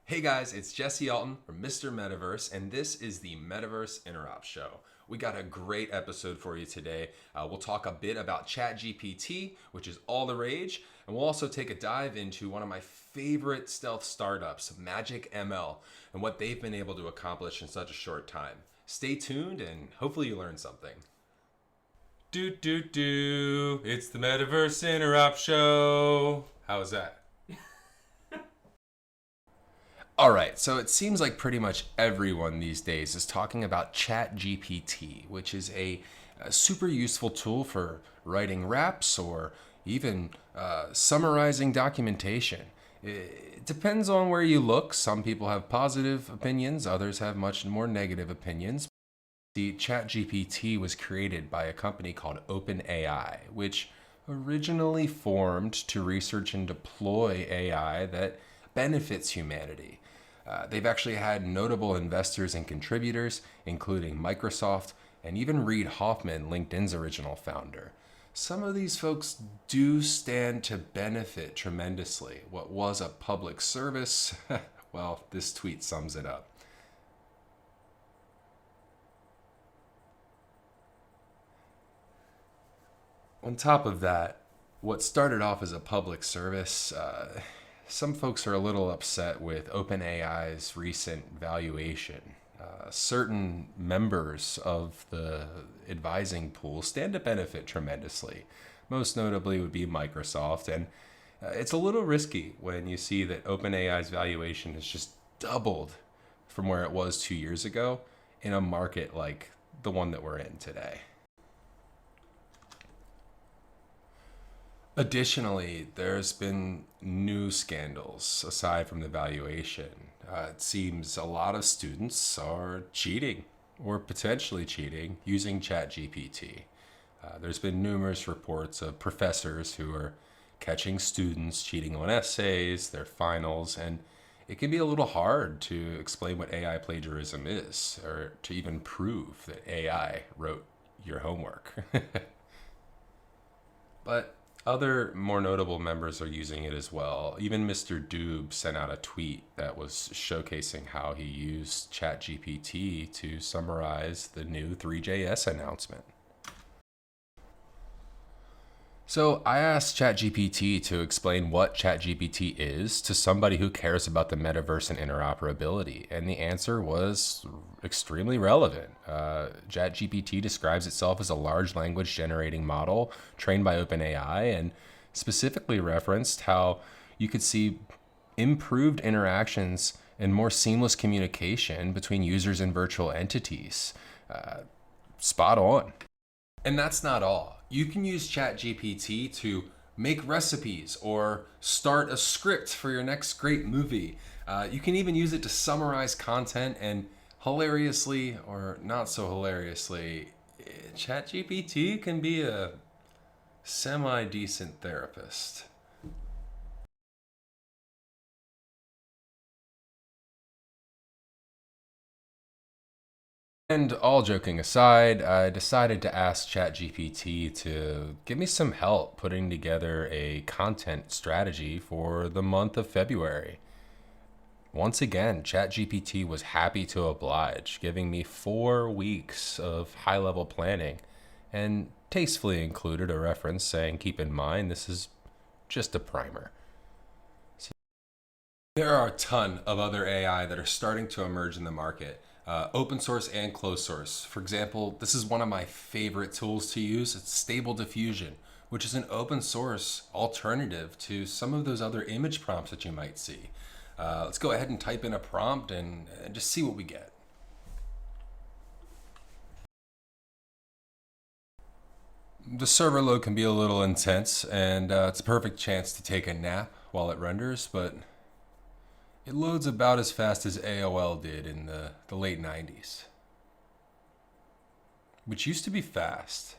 Hey guys, it's Jesse Alton from Mr. Metaverse, and this is the Metaverse Interop Show. We got a great episode for you today. We'll talk a bit about ChatGPT, which is all the rage, and we'll also take a dive into one of my favorite stealth startups, MagickML, and what they've been able to accomplish in such a short time. Stay tuned, and hopefully you learn something. Doo Doo Doo, it's the Metaverse Interop Show. How was that? All right, so it seems like pretty much everyone these days is talking about ChatGPT, which is a super useful tool for writing raps or even summarizing documentation. It depends on where you look. Some people have positive opinions, others have much more negative opinions. The ChatGPT was created by a company called OpenAI, which originally formed to research and deploy AI that benefits humanity. They've actually had notable investors and contributors, including Microsoft and even Reid Hoffman, LinkedIn's original founder. Some of these folks do stand to benefit tremendously. What was a public service, well, this tweet sums it up. On top of that, what started off as a public service, some folks are a little upset with OpenAI's recent valuation. Certain members of the advising pool stand to benefit tremendously. Most notably would be Microsoft. And it's a little risky when you see that OpenAI's valuation has just doubled from where it was 2 years ago in a market like the one that we're in today. Additionally, there's been new scandals aside from the valuation. It seems a lot of students are cheating or potentially cheating using ChatGPT. There's been numerous reports of professors who are catching students cheating on essays, their finals, and it can be a little hard to explain what AI plagiarism is or to even prove that AI wrote your homework. But other more notable members are using it as well. Even Mr. Doob sent out a tweet that was showcasing how he used ChatGPT to summarize the new 3JS announcement. So I asked ChatGPT to explain what ChatGPT is to somebody who cares about the metaverse and interoperability, and the answer was extremely relevant. ChatGPT describes itself as a large language generating model trained by OpenAI, and specifically referenced how you could see improved interactions and more seamless communication between users and virtual entities. Spot on. And that's not all. You can use ChatGPT to make recipes or start a script for your next great movie. You can even use it to summarize content, and hilariously or not so hilariously, ChatGPT can be a semi-decent therapist. And all joking aside, I decided to ask ChatGPT to give me some help putting together a content strategy for the month of February. Once again, ChatGPT was happy to oblige, giving me 4 weeks of high level planning and tastefully included a reference saying, keep in mind, this is just a primer. There are a ton of other AI that are starting to emerge in the market, open source and closed source. For example, this is one of my favorite tools to use. It's Stable Diffusion, which is an open source alternative to some of those other image prompts that you might see. Let's go ahead and type in a prompt and just see what we get. The server load can be a little intense, and it's a perfect chance to take a nap while it renders, but it loads about as fast as AOL did in the late 90s, which used to be fast.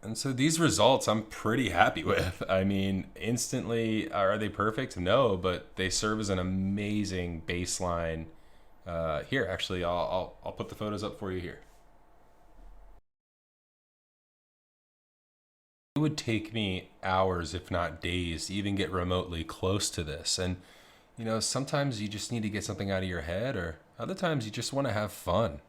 And so these results I'm pretty happy with. I mean, instantly, are they perfect? No, but they serve as an amazing baseline. Here, actually, I'll put the photos up for you here. It would take me hours, if not days, to even get remotely close to this. And, sometimes you just need to get something out of your head, or other times you just want to have fun.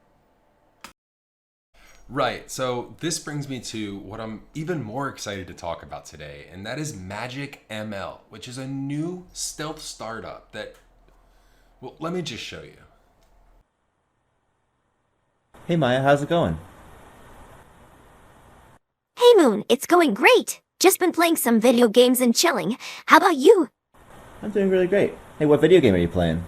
Right. So this brings me to what I'm even more excited to talk about today, and that is MagickML, which is a new stealth startup that, well, let me just show you. Hey Maya, how's it going? Hey Moon, it's going great. Just been playing some video games and chilling. How about you? I'm doing really great. Hey, what video game are you playing?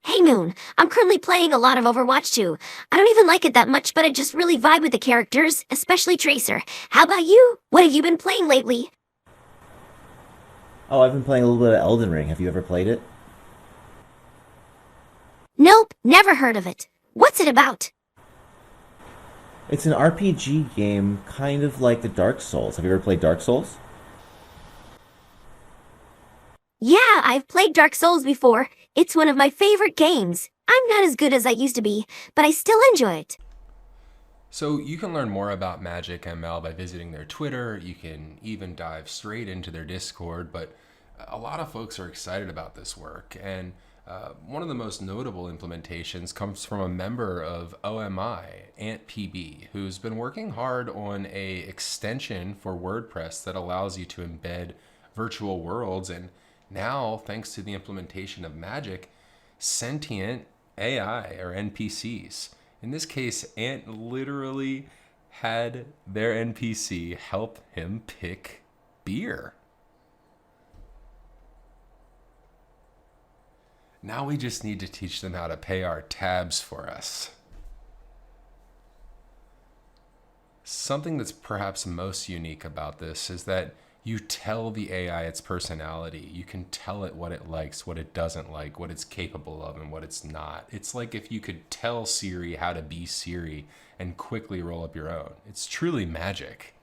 Hey Moon, I'm currently playing a lot of Overwatch 2. I don't even like it that much, but I just really vibe with the characters, especially Tracer. How about you? What have you been playing lately? Oh, I've been playing a little bit of Elden Ring. Have you ever played it? Nope, never heard of it. What's it about? It's an RPG game, kind of like the Dark Souls. Have you ever played Dark Souls? Yeah, I've played Dark Souls before. It's one of my favorite games. I'm not as good as I used to be, but I still enjoy it. So you can learn more about MagickML by visiting their Twitter. You can even dive straight into their Discord, but a lot of folks are excited about this work. And one of the most notable implementations comes from a member of OMI, AntPB, who's been working hard on a extension for WordPress that allows you to embed virtual worlds. And now, thanks to the implementation of Magick, sentient AI or NPCs. In this case, Ant literally had their NPC help him pick beer. Now we just need to teach them how to pay our tabs for us. Something that's perhaps most unique about this is that you tell the AI its personality. You can tell it what it likes, what it doesn't like, what it's capable of, and what it's not. It's like if you could tell Siri how to be Siri and quickly roll up your own. It's truly magic.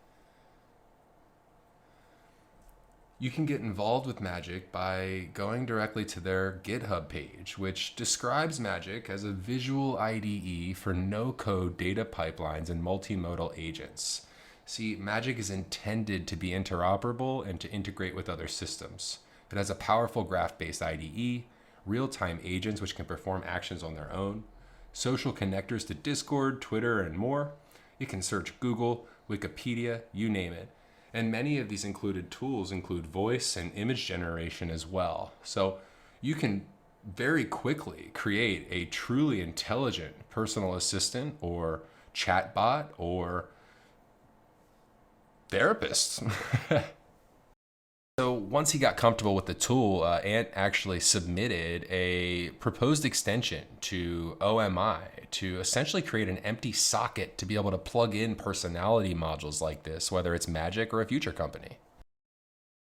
You can get involved with Magick by going directly to their GitHub page, which describes Magick as a visual IDE for no-code data pipelines and multimodal agents. See, Magick is intended to be interoperable and to integrate with other systems. It has a powerful graph-based IDE, real-time agents which can perform actions on their own, social connectors to Discord, Twitter, and more. It can search Google, Wikipedia, you name it. And many of these included tools include voice and image generation as well. So you can very quickly create a truly intelligent personal assistant or chatbot or therapist. So once he got comfortable with the tool, Ant actually submitted a proposed extension to OMI to essentially create an empty socket to be able to plug in personality modules like this, whether it's Magick or a future company.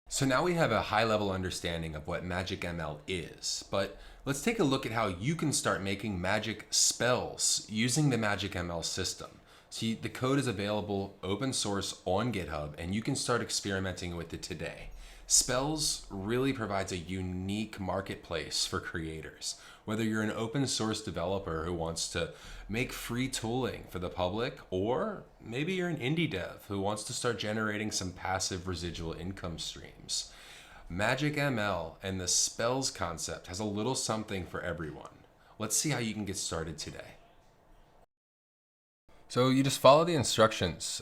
So now we have a high-level understanding of what MagickML is, but let's take a look at how you can start making magic spells using the MagickML system. See, the code is available open source on GitHub, and you can start experimenting with it today. Spells really provides a unique marketplace for creators. Whether you're an open source developer who wants to make free tooling for the public, or maybe you're an indie dev who wants to start generating some passive residual income streams. MagickML and the spells concept has a little something for everyone. Let's see how you can get started today. So you just follow the instructions.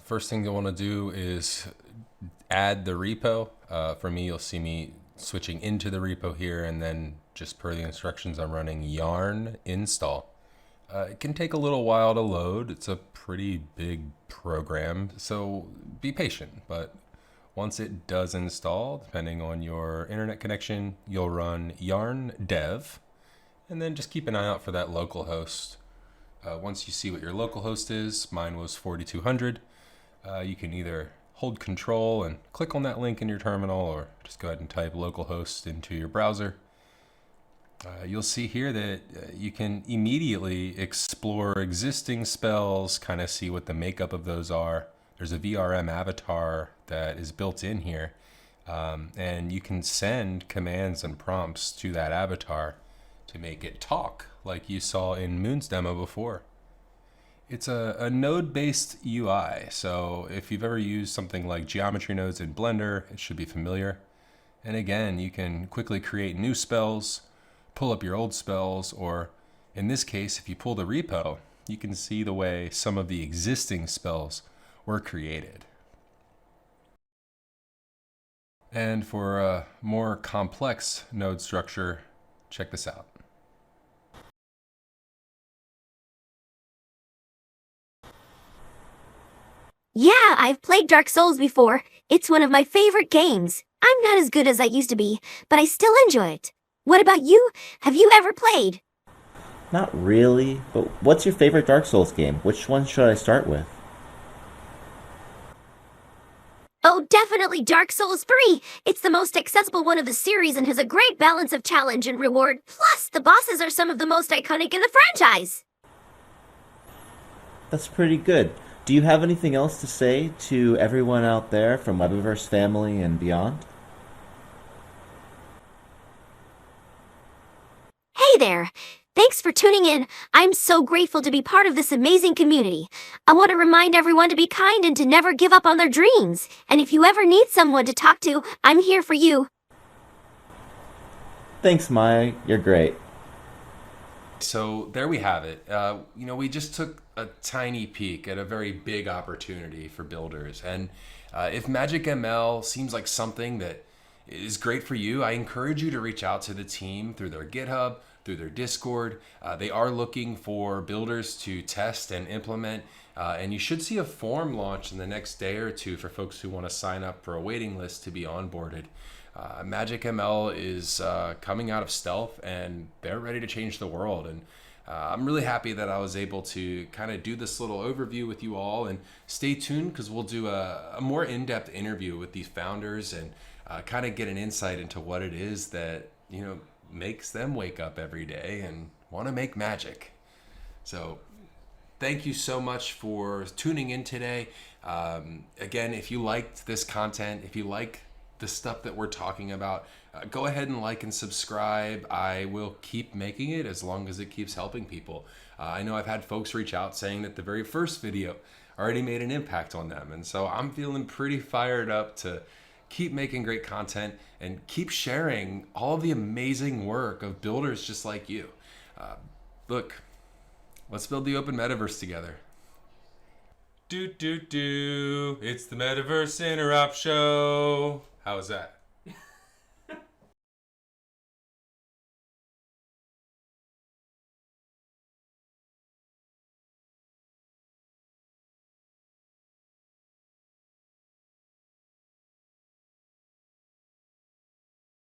First thing you'll want to do is add the repo. For me, you'll see me switching into the repo here, and then just per the instructions, I'm running yarn install. It can take a little while to load. It's a pretty big program, so be patient. But once it does install, depending on your internet connection, you'll run yarn dev, and then just keep an eye out for that local host. Once you see what your local host is, mine was 4200, you can either hold control and click on that link in your terminal, or just go ahead and type localhost into your browser. You'll see here that you can immediately explore existing spells, kind of see what the makeup of those are. There's a VRM avatar that is built in here, and you can send commands and prompts to that avatar to make it talk, like you saw in Moon's demo before. It's a node-based UI, so if you've ever used something like geometry nodes in Blender, it should be familiar. And again, you can quickly create new spells, pull up your old spells, or in this case, if you pull the repo, you can see the way some of the existing spells were created. And for a more complex node structure, check this out. Yeah, I've played Dark Souls before. It's one of my favorite games. I'm not as good as I used to be, but I still enjoy it. What about you? Have you ever played? Not really, but what's your favorite Dark Souls game? Which one should I start with? Oh, definitely Dark Souls 3. It's the most accessible one of the series and has a great balance of challenge and reward. Plus, the bosses are some of the most iconic in the franchise. That's pretty good. Do you have anything else to say to everyone out there from Webverse family and beyond? Hey there! Thanks for tuning in. I'm so grateful to be part of this amazing community. I want to remind everyone to be kind and to never give up on their dreams. And if you ever need someone to talk to, I'm here for you. Thanks, Maya. You're great. So there we have it. We just took a tiny peek at a very big opportunity for builders. And if MagickML seems like something that is great for you, I encourage you to reach out to the team through their GitHub, through their Discord. They are looking for builders to test and implement. And you should see a form launch in the next day or two for folks who want to sign up for a waiting list to be onboarded. MagickML is coming out of stealth and they're ready to change the world. And I'm really happy that I was able to kind of do this little overview with you all, and stay tuned because we'll do a more in-depth interview with these founders and kind of get an insight into what it is that, makes them wake up every day and want to make magic. So thank you so much for tuning in today. Again, if you liked this content, if you like the stuff that we're talking about, go ahead and like and subscribe. I will keep making it as long as it keeps helping people. I know I've had folks reach out saying that the very first video already made an impact on them. And so I'm feeling pretty fired up to keep making great content and keep sharing all of the amazing work of builders just like you. Look, let's build the open metaverse together. Doo Doo Doo, it's the Metaverse Interop Show. How was that?